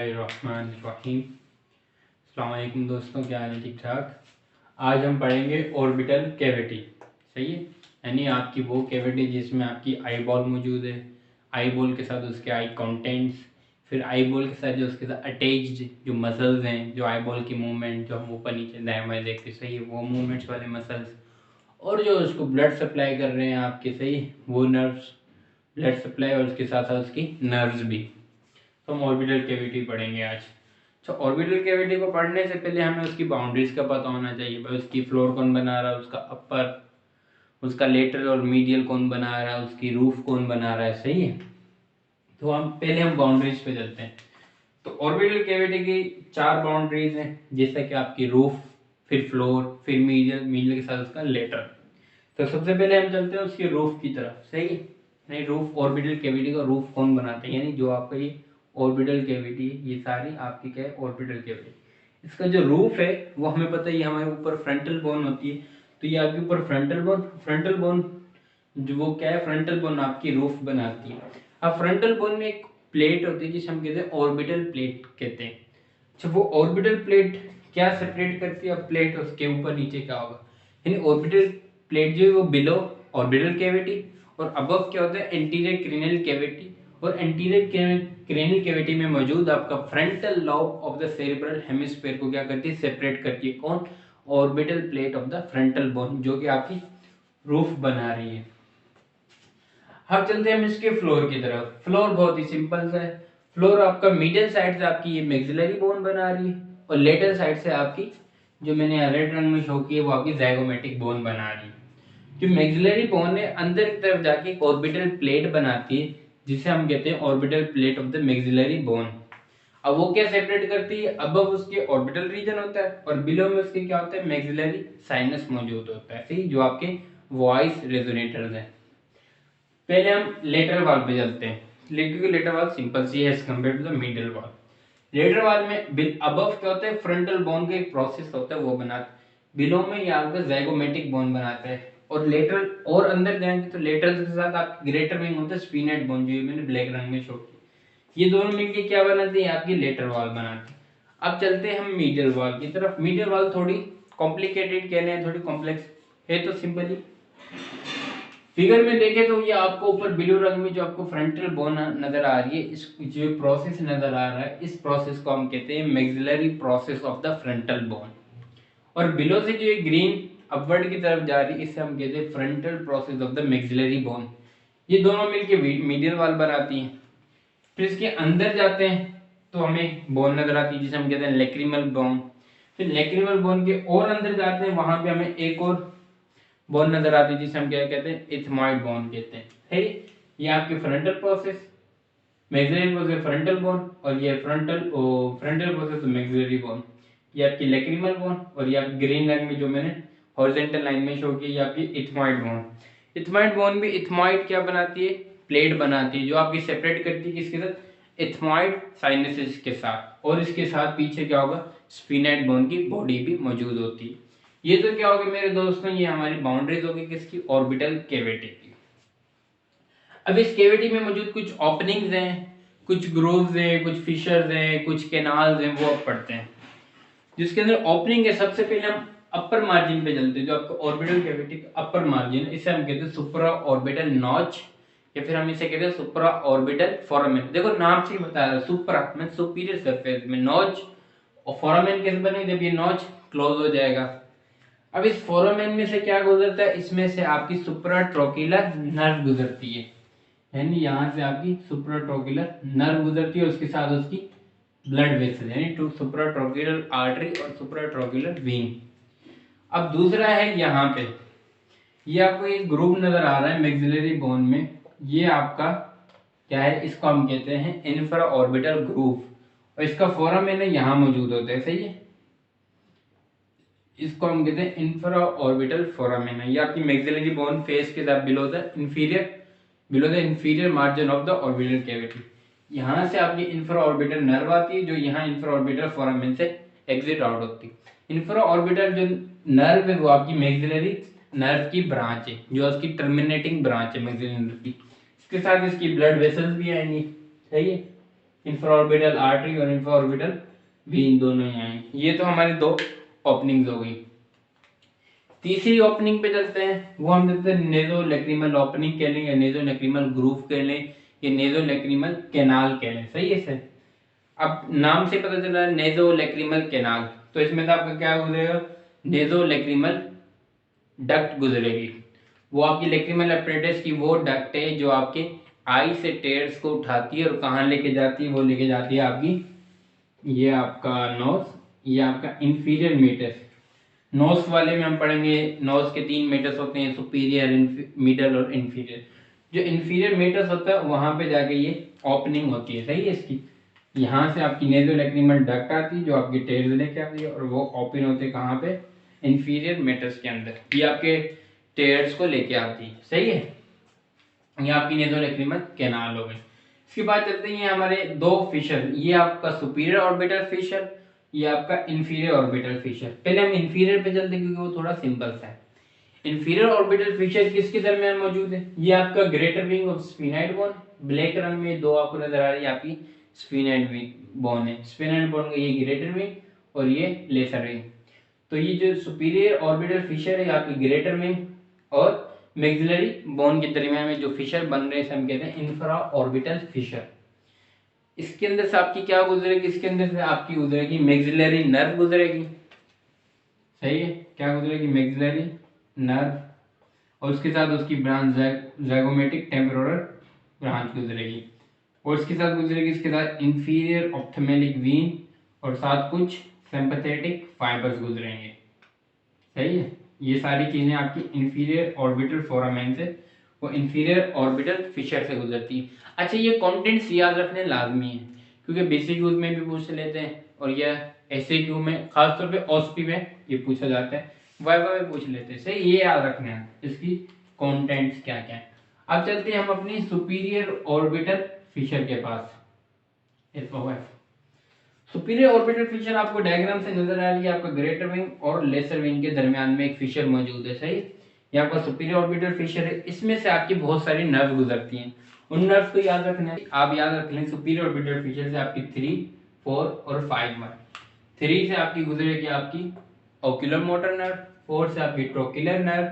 रहीम। अस्सलाम वालेकुम दोस्तों, क्या हाल है? ठीक ठाक। आज हम पढ़ेंगे ऑर्बिटल कैविटी। सही है, यानी आपकी वो कैविटी जिसमें आपकी आई बॉल मौजूद है, आई बॉल के साथ उसके आई कंटेंट्स, फिर आई बॉल के साथ जो उसके साथ अटैच्ड जो मसल्स हैं, जो आई बॉल की मूवमेंट जो हम ऊपर नीचे दाएं बाएं देखते, सही है, वो मूवमेंट्स वाले मसल्स, और जो उसको ब्लड सप्लाई कर रहे हैं आपके, सही, वो नर्व्स, ब्लड सप्लाई, और उसके साथ साथ उसकी नर्व्स भी। तो हम ऑर्बिटल कैविटी पढ़ेंगे आज। तो ऑर्बिटल कैविटी को पढ़ने से पहले हमें उसकी बाउंड्रीज का पता होना चाहिए। भाई उसकी फ्लोर कौन बना रहा है, उसका अपर, उसका लेटरल और मीडियल कौन बना रहा है, उसकी रूफ कौन बना रहा है। सही है, तो हम बाउंड्रीज पे चलते हैं। तो ऑर्बिटल कैविटी की 4 बाउंड्रीज हैं, जैसे कि आपकी रूफ, फिर फ्लोर, फिर मीडियल, मीडियल के साथ उसका लेटर। तो सबसे पहले हम चलते हैं उसकी रूफ की तरफ। सही है, नहीं, रूफ, ऑर्बिटल कैविटी का रूफ कौन बनाते हैं, यानी जो आपका ये ऑर्बिटल कैविटी, ये सारी आपकी क्या है, ऑर्बिटल कैविटी। इसका जो रूफ है वो हमें पता है, ये हमारे ऊपर फ्रंटल बोन होती है। तो ये आपके ऊपर फ्रंटल बोन जो वो क्या है, फ्रंटल बोन आपकी रूफ बनाती है। अब फ्रंटल बोन में एक प्लेट होती है जिसे हम कहते हैं ऑर्बिटल प्लेट कहते हैं। अच्छा, वो ऑर्बिटल प्लेट क्या सेपरेट करती है? अब प्लेट उसके ऊपर नीचे क्या होगा, यानी ऑर्बिटल प्लेट जो है वो बिलो ऑर्बिटल कैविटी, और अबव क्या होता है, एंटीरियर क्रेनियल कैविटी। और एंटीरियर क्रेनियल कैविटी में मौजूद आपका frontal lobe of the cerebral hemisphere को क्या करती है, सेपरेट करती है। कौन? Orbital plate of the frontal bone, जो कि आपकी रूफ बना रही है। अब चलते हैं हम इसके फ्लोर की तरफ। फ्लोर बहुत ही सिंपल सा है। फ्लोर आपका मिडिल साइड से आपकी ये मैक्सिलरी बोन बना रही है, और लेटरल साइड से आपकी, जो मैंने रेड रंग में शो की है, वो आपकी ज़ाइगोमेटिक बोन बना रही है। जो मैक्सिलरी बोन है अंदर की तरफ जाके एक ऑर्बिटल प्लेट बनाती है, जिसे हम कहते हैं orbital plate of the maxillary bone. अब वो क्या सेपरेट करती है? अबव उसके ऑर्बिटल रीजन होता है, और बिलो में उसके क्या होता है, मैक्सिलरी साइनस मौजूद होता है। सही, जो आपके वॉइस रेजोनेटर्स हैं। पहले हम लेटरल वाल पे चलते हैं, क्योंकि लेटरल वाल सिंपल सी है as compare to the middle wall. Lateral wall में अबव क्या होता है, फ्रंटल बोन का एक प्रोसेस होता है, वो बनाता है। बिलो में ये आपका ज़ाइगोमेटिक बोन बनाता है। और लेटरल और अंदर जाएंगे तो लेटरल के साथ आपकी ग्रेटर विंग होता है स्फीनेट बोन, जो मैंने ब्लैक रंग में शो किया। ये दोनों मिलके क्या बनाते हैं, आपकी लेटरल वाल बनाते हैं। अब चलते हैं हम मीडियल वाल की तरफ। मीडियल वाल थोड़ी कॉम्प्लिकेटेड कहने हैं, थोड़ी कॉम्प्लेक्स है। तो सिंपली फिगर में देखें तो ये आपको ऊपर ब्लू रंग में जो आपको फ्रंटल बोन नजर आ रही है, इस जो प्रोसेस नजर आ रहा है, इस प्रोसेस को हम कहते हैं maxillary process of the frontal bone. और बिलो से जो ये ग्रीन अपवर्ड की तरफ जा रही है, इसे हम कहते हैं frontal process of the maxillary bone. ये दोनों मिलकर मीडियल वाल बनाती हैं। फिर इसके अंदर जाते हैं तो हमें बोन नजर आती है, जिसे हम कहते हैं लेक्रिमल बोन। फिर लेक्रिमल बोन के और अंदर जाते हैं, वहां पे हमें एक और बोन नजर आती है, जिसे हम क्या कहते हैं, इथमॉइड बोन कहते हैं। है ये आपकी frontal process, maxillary process frontal bone, और ये फ्रंटल प्रोसेस मैक्सिलरी बोन। ये आपकी लेक्रिमल बोन, और ये आपकी ग्रीन रंग में जो मैंने हॉरिजॉन्टल लाइन में शो की, ये आपकी इथमॉइड बोन। इथमॉइड बोन भी, इथमॉइड क्या बनाती है, प्लेट बनाती है, जो आपकी सेपरेट करती है किसके साथ, इथमॉइड साइनसेस के साथ। और इसके साथ पीछे क्या होगा, स्फीनेट बोन की बॉडी भी मौजूद होती है। ये तो क्या होगा मेरे दोस्तों, ये हमारी बाउंड्रीज होगी किसकी, ऑर्बिटल कैविटी की। अब इस कैविटी में मौजूद कुछ ओपनिंग्स हैं, कुछ ग्रूव्स हैं, कुछ फिशर्स हैं, कुछ कैनाल्स हैं, वो आप पढ़ते हैं। जिसके अंदर ओपनिंग है, सबसे पहले हम अपर मार्जिन पे चलते हैं। जो आपका ऑर्बिटल कैविटी का अपर मार्जिन है, इसे हम कहते हैं सुप्रा ऑर्बिटल नॉच, या फिर हम इसे कहते हैं सुप्रा ऑर्बिटल फोरामेन। देखो नाम से ही बता रहा है, सुप्रा मींस सुपीरियर सरफेस में, नॉच और फोरामेन कैसे बने, जब ये नॉच क्लोज हो जाएगा। अब इस फोरामेन में से क्या गुजरता है, इसमें से आपकी सुप्राट्रोकिलर नर्व गुजरती है, यानी यहाँ से आपकी सुप्राट्रोकिलर नर्व गुजरती है, उसके साथ उसकी ब्लड वेसल, यानी टू सुप्राट्रोकिलर आर्टरी और सुप्राट्रोकिलर वेन। अब दूसरा है यहाँ पे, ये आपको एक ग्रूव नजर आ रहा है मैक्सिलरी बोन में, ये आपका क्या है, इसको हम कहते हैं इंफ्रा ऑर्बिटल ग्रूव, और इसका फोरामेन है यहाँ मौजूद होता है। सही है, इसको हम कहते हैं इंफ्रा ऑर्बिटल फोरामेन। ये आपकी मैक्सिलरी बोन फेस के साथ below the inferior margin of the orbital cavity. यहाँ से आपकी इंफ्रा ऑर्बिटल नर्व आती है, जो यहाँ इंफ्रा ऑर्बिटल फोरामेन से एग्जिट आउट होती है। इंफ्रा ऑर्बिटल जो नर्व है वो आपकी मैक्सिलरी नर्व की ब्रांच है, जो उसकी टर्मिनेटिंग ब्रांच है मैक्सिलरी नर्व की। इसके साथ इसकी ब्लड वेसल्स भी आएंगी। सही है, इंफ्राऑर्बिटल आर्टरी और इंफ्राऑर्बिटल वीन दोनों ही आएंगे। ये तो हमारी दो ओपनिंग्स हो गई। तीसरी ओपनिंग पे चलते हैं, वो हम देखते हैं नेजो लैक्रिमल ओपनिंग कह लें या नेजो लैक्रिमल ग्रूव कह लें या नेजो लैक्रिमल कैनाल कह लें। सही है सर। अब नाम से पता चला नेजो लैक्रिमल कैनाल, तो इसमें तो आपका क्या गुजरेगा, नेजो लैक्रिमल डक्ट गुजरेगी। वो आपकी लैक्रिमल एपरेटस की वो डक्ट है जो आपके आई से टेयर्स को उठाती है और कहाँ लेके जाती है, वो लेके जाती है आपकी, ये आपका नोज, ये आपका इंफीरियर मीटस। नोज वाले में हम पढ़ेंगे नोज के 3 मीटर्स होते हैं, सुपीरियर, मिडल और इंफीरियर। जो इंफीरियर मीटर्स होता है वहां पे जाके ये ओपनिंग होती है। सही है इसकी, यहाँ से आपकी नेजोलैक्रिमल डक्ट आती है जो आपकी टेल्स लेके आती है और वो ओपन होते हैं कहाँ पे, इंफीरियर मीटर्स के अंदर, ये आपके टेयर्स को लेके आती है। सही है, ये आपकी नेजोलैक्रिमल कैनाल हो गई। इसके बाद चलते हैं हमारे दो फिशर, ये आपका सुपीरियर ऑर्बिटल फिशर, ये आपका इंफीरियर ऑर्बिटल फिशर। पहले हम इंफीरियर पे चलते हैं क्योंकि वो थोड़ा सिंपल सा है। इंफीरियर ऑर्बिटल फिशर किसके दरमियान मौजूद है, ये आपका greater wing of sphenoid bone, black रंग में दो आपको नजर आ रही है, आपकी स्फीनाइड विंग बोन है। स्फीनाइड बोन का ये ग्रेटर विंग और ये लेसर विंग। तो ये जो सुपीरियर ऑर्बिटल फिशर है आपकी ग्रेटर विंग और मैक्सिलरी बोन के दरमियान में जो फिशर बन रहे हैं हम कहते हैं इंफ्रा ऑर्बिटल फिशर। इसके अंदर से आपकी क्या गुजरेगी, इसके अंदर से आपकी गुजरेगी मैक्सिलरी नर्व गुजरेगी। सही है, क्या गुजरेगी, मैक्सिलरी नर्व, और उसके साथ उसकी ब्रांच ज़ाइगोमेटिक टेम्पोरल ब्रांच गुजरेगी, और इसके साथ गुजरेगी इसके साथ इंफीरियर ऑप्थेल्मिक वीन और साथ कुछ सिंपैथेटिक फाइबर्स गुजरेंगे। सही है, ये सारी चीजें आपकी इंफीरियर ऑर्बिटल फोरामेन से, वो इंफीरियर ऑर्बिटल फिशर से गुजरती है। अच्छा, ये कंटेंट्स याद रखने लाजमी है क्योंकि बेसिक यूज में भी पूछ लेते हैं और यह एसएक्यू में खासतौर पे ओएसपी में ये पूछा जाता है, वाइवा में पूछ लेते हैं। सही, ये याद रखना है इसकी कंटेंट्स क्या क्या है। अब चलते हैं हम अपनी सुपीरियर ऑर्बिटल फिशर के पास। सुपीरियर ऑर्बिटल फिशर आपको डायग्राम से नजर आ रही है, आपका ग्रेटर विंग और लेसर विंग के दरमियान में एक फिशर मौजूद है। सही, ये आपका सुपीरियर ऑर्बिटल फिशर है, इसमें से आपकी बहुत सारी नर्व गुजरती हैं। उन नर्व को याद रखना है, आप याद रख लें सुपीरियर ऑर्बिटल फिशर से आपकी 3, 4 और 5 में 3 से आपकी गुजरेगी आपकी ओक्यूलर मोटर नर्व, 4 से आपकी ट्रोक्युलर नर्व,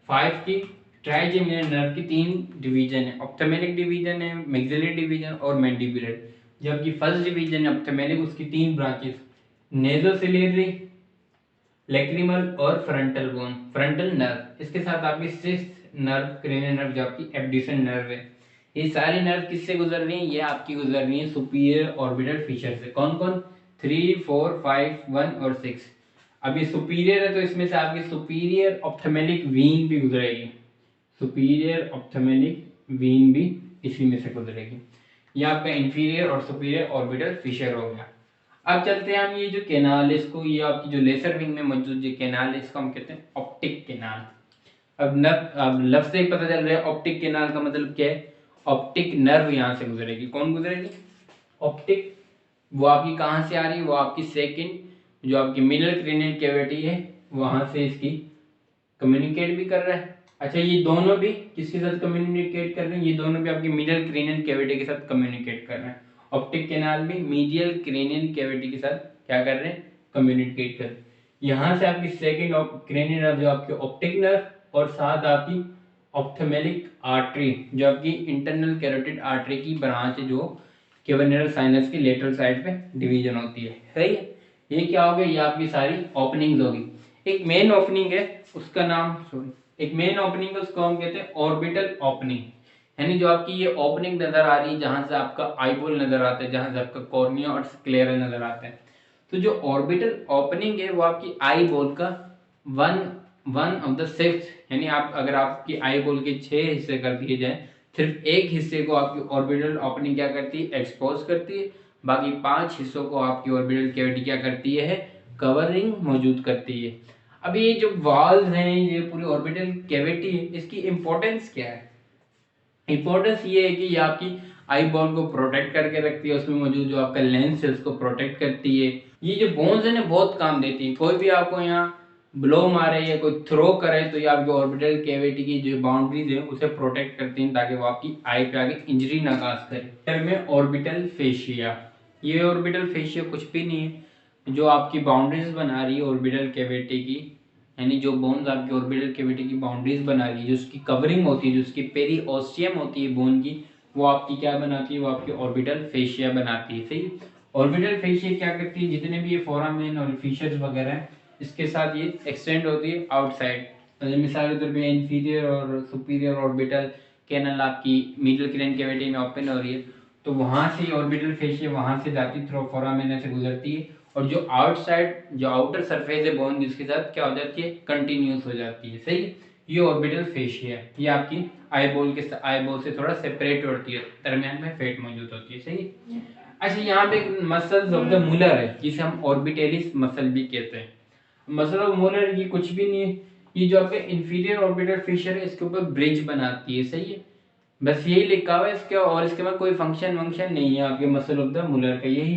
5 की ट्राइजेमिनल नर्व की 3 डिवीजन है, ऑप्थेल्मिक डिवीजन है, मैक्सिलरी डिवीजन और मैंडिबुलर। जबकि फर्स्ट डिवीजन है ऑप्थेल्मिक, उसकी 3 ब्रांचेस, नेजोसिलियरी, लैक्रिमल और फ्रंटल बोन, फ्रंटल नर्व। इसके साथ आपकी 6th नर्व क्रेनियल नर्व जो आपकी एब्ड्यूसन नर्व है। ये सारी नर्व किससे गुजर रही है, ये आपकी गुजर रही है सुपीरियर ऑर्बिटल फिशर से। कौन कौन, 3, 4, 5, 1 और 6। अब ये सुपीरियर है तो इसमें से आपकी सुपीरियर ऑप्थेल्मिक वीन भी गुजरेगी, सुपीरियर ऑप्थेल्मिक वीन भी इसी में से गुजरेगी। ये आपका इंफीरियर और सुपीरियर ऑर्बिटल फिशर हो गया। अब चलते हैं हम ये जो कैनाल है इसको, ये आपकी जो लेसर विंग में मौजूद जो कैनाल है इसको हम कहते हैं ऑप्टिक कैनाल। अब लफ्ज से पता चल रहा है ऑप्टिक कैनाल का मतलब क्या है, ऑप्टिक नर्व यहाँ से गुजरेगी। कौन गुजरेगी, ऑप्टिक। वो आपकी कहाँ से आ रही है, वो आपकी सेकंड जो आपकी मिडल क्रेनियल कैविटी है वहां से इसकी कम्युनिकेट भी कर रहा है। अच्छा, ये दोनों भी किसके साथ कम्युनिकेट कर रहे हैं, ये दोनों भी आपकी मिडल क्रेनियल कैविटी के साथ कम्युनिकेट कर रहे हैं। ऑप्टिक कैनाल भी मीडियल क्रेनियल कैविटी के साथ क्या कर रहे हैं, कम्युनिकेट कर रहे हैं। यहाँ से आपकी सेकंड क्रेनियल नर्व जो आपकी ऑप्टिक नर्व और साथ आपकी ऑप्थेल्मिक आर्टरी जो आपकी इंटरनल कैरोटिड आर्टरी की ब्रांच है जो कैवर्निकल साइनस की लेटरल साइड पे डिवीजन होती है। सही है, ये क्या हो गया, ये आपकी सारी ओपनिंग्स होगी। एक मेन ओपनिंग है उसका नाम, एक मेन ओपनिंग है उसको हम कहते हैं ऑर्बिटल ओपनिंग, यानी जो आपकी ये ओपनिंग नजर आ रही है जहां से आपका आईबॉल नजर आता है, जहां से आपका कॉर्निया और स्क्लेरा नजर आता है। तो जो ऑर्बिटल ओपनिंग है वो आपकी आई बॉल का वन ऑफ द 6, यानी आप अगर आपकी आई बॉल के 6 हिस्से कर दिए जाए, सिर्फ एक हिस्से को आपकी ऑर्बिटल ओपनिंग क्या करती है, एक्सपोज करती है, बाकी 5 हिस्सों को आपकी ऑर्बिटल कैविटी क्या करती है, कवरिंग मौजूद करती है। अब ये जो वॉल्स हैं, ये पूरी ऑर्बिटल कैविटी है, इसकी इंपॉर्टेंस क्या है, इंपॉर्टेंस ये है कि ये आपकी आई बॉल को प्रोटेक्ट करके रखती है, उसमें मौजूद जो आपका लेंस है उसको प्रोटेक्ट करती है। ये जो बोन्स है ना बहुत काम देती है। कोई भी आपको यहाँ ब्लो मारे या कोई थ्रो करे तो ये आपके ऑर्बिटल कैविटी की जो बाउंड्रीज है उसे प्रोटेक्ट करती हैं ताकि वो आपकी आई पे आगे इंजरी ना काज करे। फिर में ऑर्बिटल फेशिया, ये ऑर्बिटल फेशिया कुछ भी नहीं है, जो आपकी बाउंड्रीज बना रही है ऑर्बिटल कैविटी की, यानी जो बोन्स आपकी ऑर्बिटल कैविटी की बाउंड्रीज बना रही है, जो उसकी कवरिंग होती है, जो उसकी पेरीओस्टियम होती है बोन की, वो आपकी क्या बनाती है, वो आपकी ऑर्बिटल फेशिया बनाती है। सही। ऑर्बिटल फेशिया क्या करती है, जितने भी ये फोरामेन और फिशर्स वगैरह हैं इसके साथ ये एक्सटेंड होती है आउटसाइड। मिसाल के तौर पे इंफीरियर और सुपीरियर ऑर्बिटल कैनल आपकी मिडल क्रेन कैविटी में ओपन हो रही है, तो वहां से ऑर्बिटल फेशिया वहां से जाती थ्रू फोरामेन से गुजरती है, और जो आउटसाइड जो आउटर सरफेस है बोन जिसके साथ क्या हो जाती है, कंटिन्यूस हो जाती है। सही। ये ऑर्बिटल फेशिया है, ये आपकी आई बॉल से थोड़ा सेपरेट होती है, दरमियान में फेट मौजूद होती है। सही। अच्छा, यहाँ पे एक मसल्स ऑफ द मुलर है जिसे हम ऑर्बिटेलिस मसल भी कहते हैं। मसल ऑफ मुलर ये कुछ भी नहीं है, ये जो आपके इंफीरियर ऑर्बिटल फिशर है इसके ऊपर ब्रिज बनाती है। सही है, बस यही लिखा हुआ है इसके, और इसके बाद कोई फंक्शन वंक्शन नहीं है आपके मसल ऑफ द मुलर का, यही